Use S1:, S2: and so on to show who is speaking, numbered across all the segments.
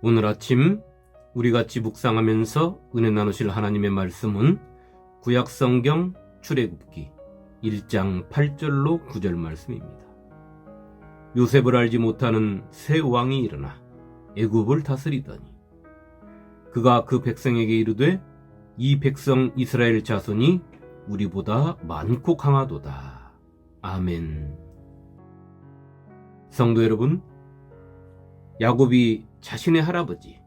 S1: 오늘 아침 우리 같이 묵상하면서 은혜 나누실 하나님의 말씀은 구약성경 출애굽기 1장 8절로 9절 말씀입니다. 요셉을 알지 못하는 새 왕이 일어나 애굽을 다스리더니 그가 그 백성에게 이르되 이 백성 이스라엘 자손이 우리보다 많고 강하도다. 아멘. 성도 여러분, 야곱이 자신의 할아버지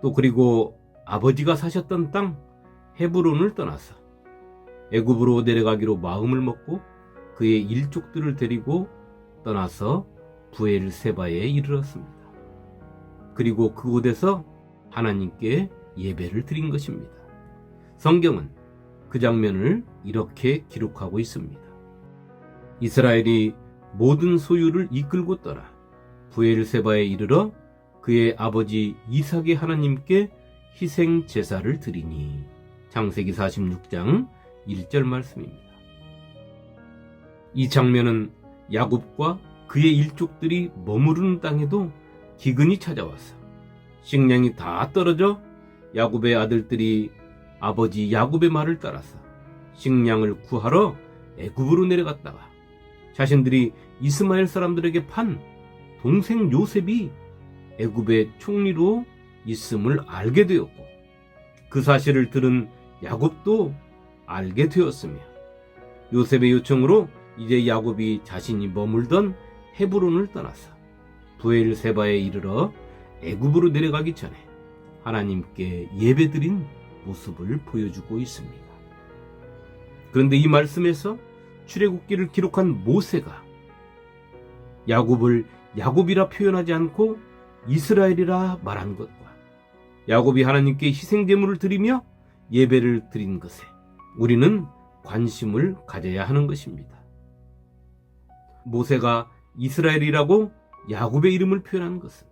S1: 또 그리고 아버지가 사셨던 땅 헤브론을 떠나서 애굽으로 내려가기로 마음을 먹고 그의 일족들을 데리고 떠나서 브엘세바에 이르렀습니다. 그리고 그곳에서 하나님께 예배를 드린 것입니다. 성경은 그 장면을 이렇게 기록하고 있습니다. 이스라엘이 모든 소유를 이끌고 떠나 브엘세바에 이르러 그의 아버지 이삭의 하나님께 희생 제사를 드리니. 창세기 46장 1절 말씀입니다. 이 장면은 야곱과 그의 일족들이 머무르는 땅에도 기근이 찾아와서 식량이 다 떨어져 야곱의 아들들이 아버지 야곱의 말을 따라서 식량을 구하러 애굽으로 내려갔다가 자신들이 이스마엘 사람들에게 판 동생 요셉이 애굽의 총리로 있음을 알게 되었고 그 사실을 들은 야곱도 알게 되었으며 요셉의 요청으로 이제 야곱이 자신이 머물던 헤브론을 떠나서 브엘세바에 이르러 애굽으로 내려가기 전에 하나님께 예배드린 모습을 보여주고 있습니다. 그런데 이 말씀에서 출애굽기를 기록한 모세가 야곱을 야곱이라 표현하지 않고 이스라엘이라 말한 것과 야곱이 하나님께 희생제물을 드리며 예배를 드린 것에 우리는 관심을 가져야 하는 것입니다. 모세가 이스라엘이라고 야곱의 이름을 표현한 것은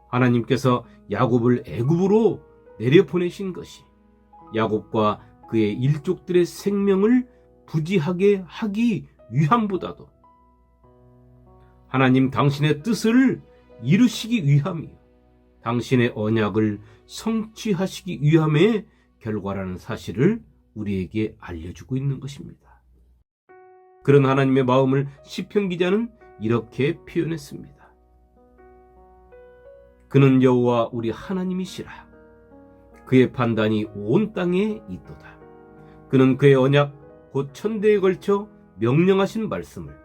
S1: 하나님께서 야곱을 애굽으로 내려보내신 것이 야곱과 그의 일족들의 생명을 부지하게 하기 위함보다도 하나님 당신의 뜻을 이루시기 위함이요 당신의 언약을 성취하시기 위함의 결과라는 사실을 우리에게 알려주고 있는 것입니다. 그런 하나님의 마음을 시편 기자는 이렇게 표현했습니다. 그는 여호와 우리 하나님이시라. 그의 판단이 온 땅에 있도다. 그는 그의 언약 곧 천대에 걸쳐 명령하신 말씀을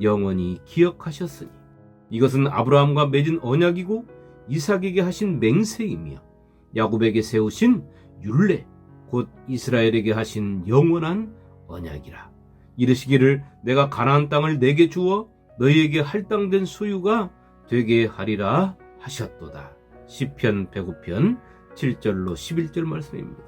S1: 영원히 기억하셨으니 이것은 아브라함과 맺은 언약이고 이삭에게 하신 맹세이며 야곱에게 세우신 율례 곧 이스라엘에게 하신 영원한 언약이라. 이르시기를 내가 가나안 땅을 내게 주어 너희에게 할당된 소유가 되게 하리라 하셨도다. 시편 105편 7절로 11절 말씀입니다.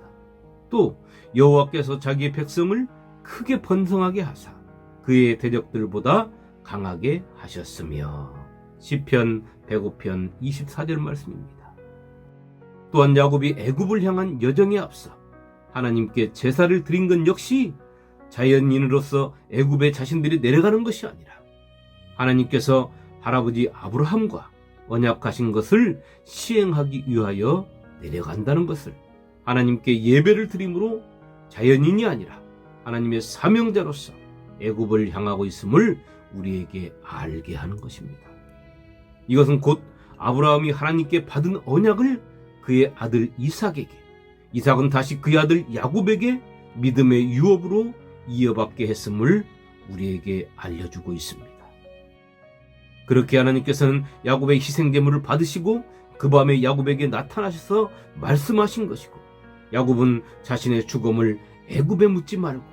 S1: 또 여호와께서 자기의 백성을 크게 번성하게 하사 그의 대적들보다 강하게 하셨으며. 시편 105편 24절 말씀입니다. 또한 야곱이 애굽을 향한 여정에 앞서 하나님께 제사를 드린 것 역시 자연인으로서 애굽에 자신들이 내려가는 것이 아니라 하나님께서 할아버지 아브라함과 언약하신 것을 시행하기 위하여 내려간다는 것을 하나님께 예배를 드림으로 자연인이 아니라 하나님의 사명자로서 애굽을 향하고 있음을 우리에게 알게 하는 것입니다. 이것은 곧 아브라함이 하나님께 받은 언약을 그의 아들 이삭에게, 이삭은 다시 그의 아들 야곱에게 믿음의 유업으로 이어받게 했음을 우리에게 알려주고 있습니다. 그렇게 하나님께서는 야곱의 희생제물을 받으시고 그 밤에 야곱에게 나타나셔서 말씀하신 것이고 야곱은 자신의 죽음을 애굽에 묻지 말고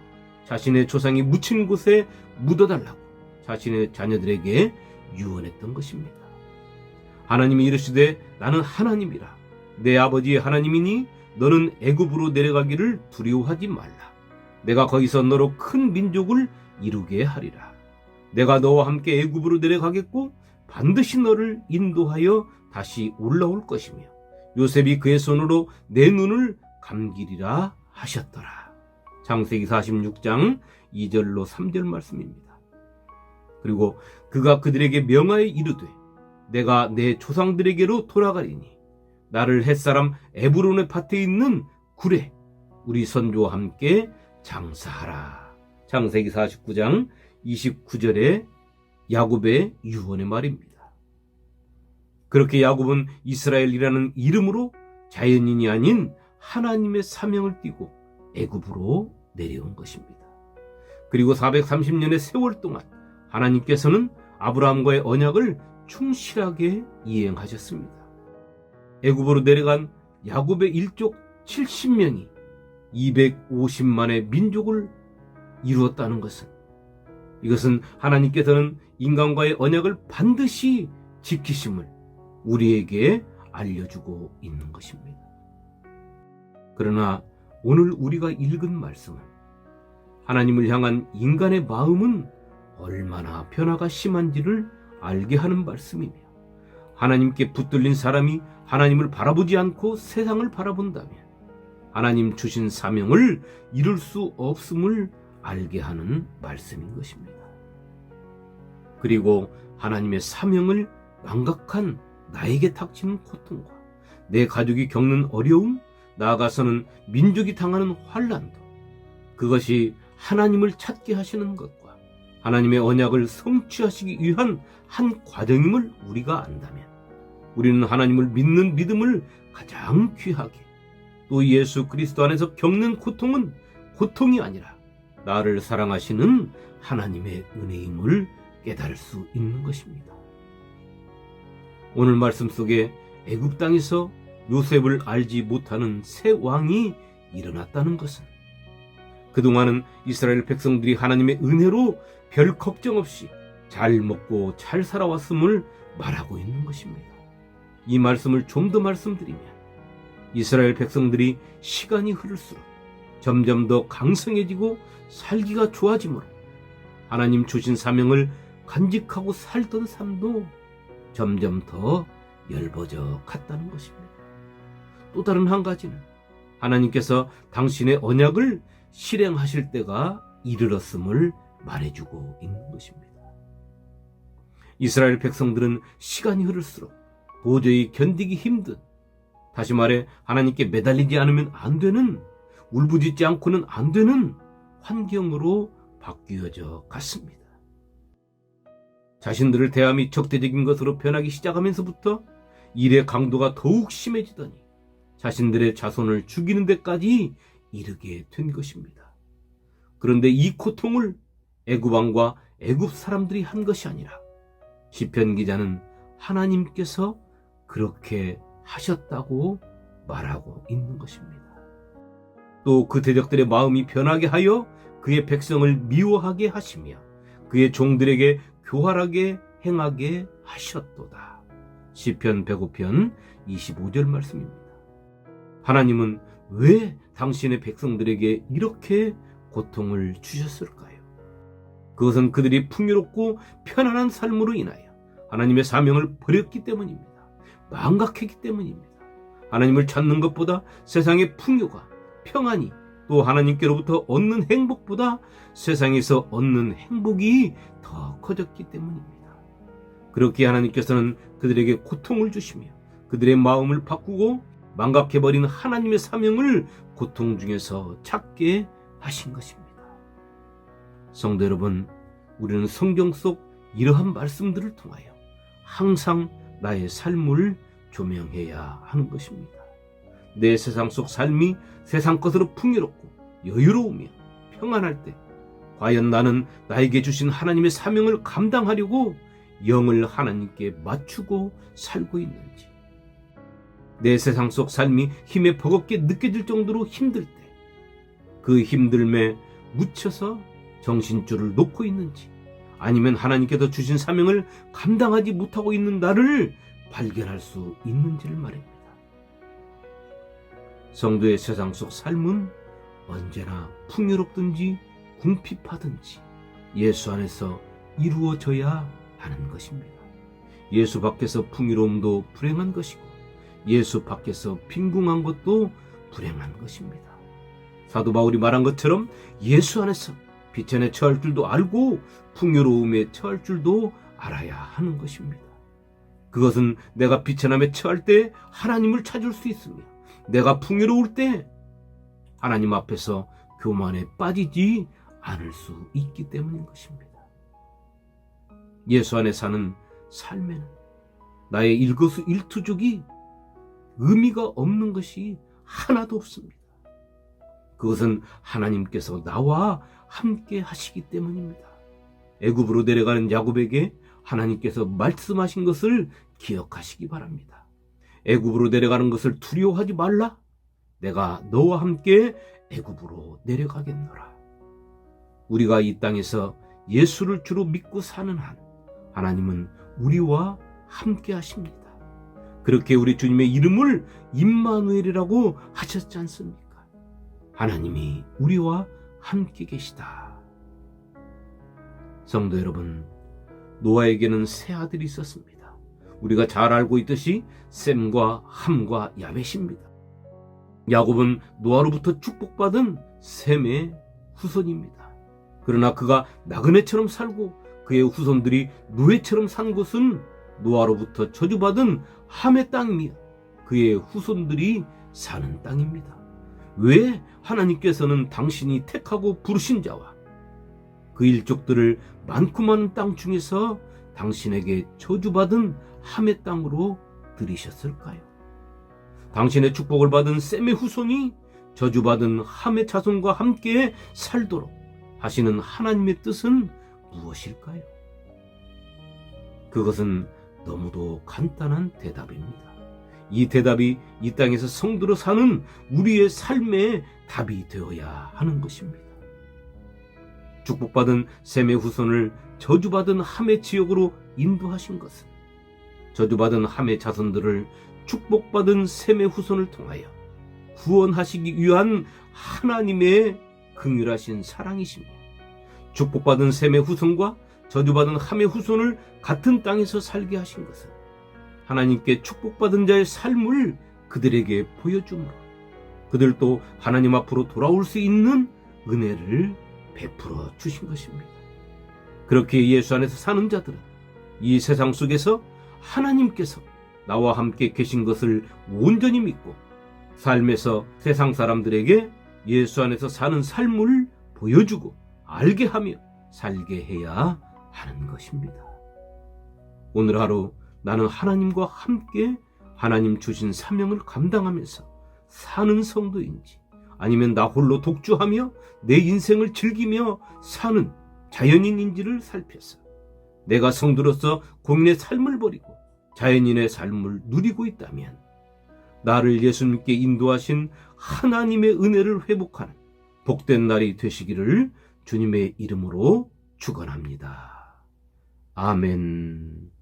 S1: 자신의 조상이 묻힌 곳에 묻어달라고 자신의 자녀들에게 유언했던 것입니다. 하나님이 이르시되 나는 하나님이라. 내 아버지의 하나님이니 너는 애굽으로 내려가기를 두려워하지 말라. 내가 거기서 너로 큰 민족을 이루게 하리라. 내가 너와 함께 애굽으로 내려가겠고 반드시 너를 인도하여 다시 올라올 것이며 요셉이 그의 손으로 내 눈을 감기리라 하셨더라. 창세기 46장 2절로 3절 말씀입니다. 그리고 그가 그들에게 명하여 이르되 내가 내 조상들에게로 돌아가리니 나를 햇사람 에브론의 밭에 있는 굴에 우리 선조와 함께 장사하라. 창세기 49장 29절에 야곱의 유언의 말입니다. 그렇게 야곱은 이스라엘이라는 이름으로 자연인이 아닌 하나님의 사명을 띠고 애굽으로 내려온 것입니다. 그리고 430년의 세월 동안 하나님께서는 아브라함과의 언약을 충실하게 이행하셨습니다. 애굽으로 내려간 야곱의 일족 70명이 250만의 민족을 이루었다는 것은, 이것은 하나님께서는 인간과의 언약을 반드시 지키심을 우리에게 알려주고 있는 것입니다. 그러나 오늘 우리가 읽은 말씀은 하나님을 향한 인간의 마음은 얼마나 변화가 심한지를 알게 하는 말씀이며, 하나님께 붙들린 사람이 하나님을 바라보지 않고 세상을 바라본다면 하나님 주신 사명을 이룰 수 없음을 알게 하는 말씀인 것입니다. 그리고 하나님의 사명을 망각한 나에게 닥치는 고통과 내 가족이 겪는 어려움, 나아가서는 민족이 당하는 환난도, 그것이 하나님을 찾게 하시는 것과 하나님의 언약을 성취하시기 위한 한 과정임을 우리가 안다면, 우리는 하나님을 믿는 믿음을 가장 귀하게, 또 예수 그리스도 안에서 겪는 고통은 고통이 아니라 나를 사랑하시는 하나님의 은혜임을 깨달을 수 있는 것입니다. 오늘 말씀 속에 애굽 땅에서 요셉을 알지 못하는 새 왕이 일어났다는 것은, 그동안은 이스라엘 백성들이 하나님의 은혜로 별 걱정 없이 잘 먹고 잘 살아왔음을 말하고 있는 것입니다. 이 말씀을 좀 더 말씀드리면, 이스라엘 백성들이 시간이 흐를수록 점점 더 강성해지고 살기가 좋아지므로 하나님 주신 사명을 간직하고 살던 삶도 점점 더 엷어져 갔다는 것입니다. 또 다른 한 가지는 하나님께서 당신의 언약을 실행하실 때가 이르렀음을 말해주고 있는 것입니다. 이스라엘 백성들은 시간이 흐를수록 도저히 견디기 힘든, 다시 말해 하나님께 매달리지 않으면 안 되는, 울부짖지 않고는 안 되는 환경으로 바뀌어져 갔습니다. 자신들을 대함이 적대적인 것으로 변하기 시작하면서부터 일의 강도가 더욱 심해지더니 자신들의 자손을 죽이는 데까지 이르게 된 것입니다. 그런데 이 고통을 애굽 왕과 애굽 사람들이 한 것이 아니라 시편 기자는 하나님께서 그렇게 하셨다고 말하고 있는 것입니다. 또 그 대적들의 마음이 변하게 하여 그의 백성을 미워하게 하시며 그의 종들에게 교활하게 행하게 하셨도다. 시편 105편 25절 말씀입니다. 하나님은 왜 당신의 백성들에게 이렇게 고통을 주셨을까요? 그것은 그들이 풍요롭고 편안한 삶으로 인하여 하나님의 사명을 버렸기 때문입니다. 망각했기 때문입니다. 하나님을 찾는 것보다 세상의 풍요가, 평안이, 또 하나님께로부터 얻는 행복보다 세상에서 얻는 행복이 더 커졌기 때문입니다. 그렇게 하나님께서는 그들에게 고통을 주시며 그들의 마음을 바꾸고 망각해버린 하나님의 사명을 고통 중에서 찾게 하신 것입니다. 성도 여러분, 우리는 성경 속 이러한 말씀들을 통하여 항상 나의 삶을 조명해야 하는 것입니다. 내 세상 속 삶이 세상 것으로 풍요롭고 여유로우며 평안할 때 과연 나는 나에게 주신 하나님의 사명을 감당하려고 영을 하나님께 맞추고 살고 있는지, 내 세상 속 삶이 힘에 버겁게 느껴질 정도로 힘들 때 그 힘듦에 묻혀서 정신줄을 놓고 있는지, 아니면 하나님께서 주신 사명을 감당하지 못하고 있는 나를 발견할 수 있는지를 말입니다. 성도의 세상 속 삶은 언제나 풍요롭든지 궁핍하든지 예수 안에서 이루어져야 하는 것입니다. 예수 밖에서 풍요로움도 불행한 것이고 예수 밖에서 빈궁한 것도 불행한 것입니다. 사도 바울이 말한 것처럼 예수 안에서 비천에 처할 줄도 알고 풍요로움에 처할 줄도 알아야 하는 것입니다. 그것은 내가 비천함에 처할 때 하나님을 찾을 수 있으며 내가 풍요로울 때 하나님 앞에서 교만에 빠지지 않을 수 있기 때문인 것입니다. 예수 안에 사는 삶에는 나의 일거수일투족이 의미가 없는 것이 하나도 없습니다. 그것은 하나님께서 나와 함께 하시기 때문입니다. 애굽으로 내려가는 야곱에게 하나님께서 말씀하신 것을 기억하시기 바랍니다. 애굽으로 내려가는 것을 두려워하지 말라. 내가 너와 함께 애굽으로 내려가겠노라. 우리가 이 땅에서 예수를 주로 믿고 사는 한 하나님은 우리와 함께 하십니다. 그렇게 우리 주님의 이름을 임마누엘이라고 하셨지 않습니까? 하나님이 우리와 함께 계시다. 성도 여러분, 노아에게는 세 아들이 있었습니다. 우리가 잘 알고 있듯이 셈과 함과 야벳입니다. 야곱은 노아로부터 축복받은 셈의 후손입니다. 그러나 그가 나그네처럼 살고 그의 후손들이 노예처럼 산 곳은 노아로부터 저주받은 함의 땅이며 그의 후손들이 사는 땅입니다. 왜 하나님께서는 당신이 택하고 부르신 자와 그 일족들을 많고 많은 땅 중에서 당신에게 저주받은 함의 땅으로 들이셨을까요? 당신의 축복을 받은 셈의 후손이 저주받은 함의 자손과 함께 살도록 하시는 하나님의 뜻은 무엇일까요? 그것은 너무도 간단한 대답입니다. 이 대답이 이 땅에서 성도로 사는 우리의 삶의 답이 되어야 하는 것입니다. 축복받은 셈의 후손을 저주받은 함의 지역으로 인도하신 것은 저주받은 함의 자손들을 축복받은 셈의 후손을 통하여 구원하시기 위한 하나님의 긍휼하신 사랑이시며 축복받은 셈의 후손과 저주받은 함의 후손을 같은 땅에서 살게 하신 것은 하나님께 축복받은 자의 삶을 그들에게 보여주므로 그들도 하나님 앞으로 돌아올 수 있는 은혜를 베풀어 주신 것입니다. 그렇게 예수 안에서 사는 자들은 이 세상 속에서 하나님께서 나와 함께 계신 것을 온전히 믿고 삶에서 세상 사람들에게 예수 안에서 사는 삶을 보여주고 알게 하며 살게 해야 하는 것입니다. 오늘 하루 나는 하나님과 함께 하나님 주신 사명을 감당하면서 사는 성도인지 아니면 나 홀로 독주하며 내 인생을 즐기며 사는 자연인인지를 살펴서 내가 성도로서 공인의 삶을 버리고 자연인의 삶을 누리고 있다면 나를 예수님께 인도하신 하나님의 은혜를 회복하는 복된 날이 되시기를 주님의 이름으로 축원합니다. 아멘.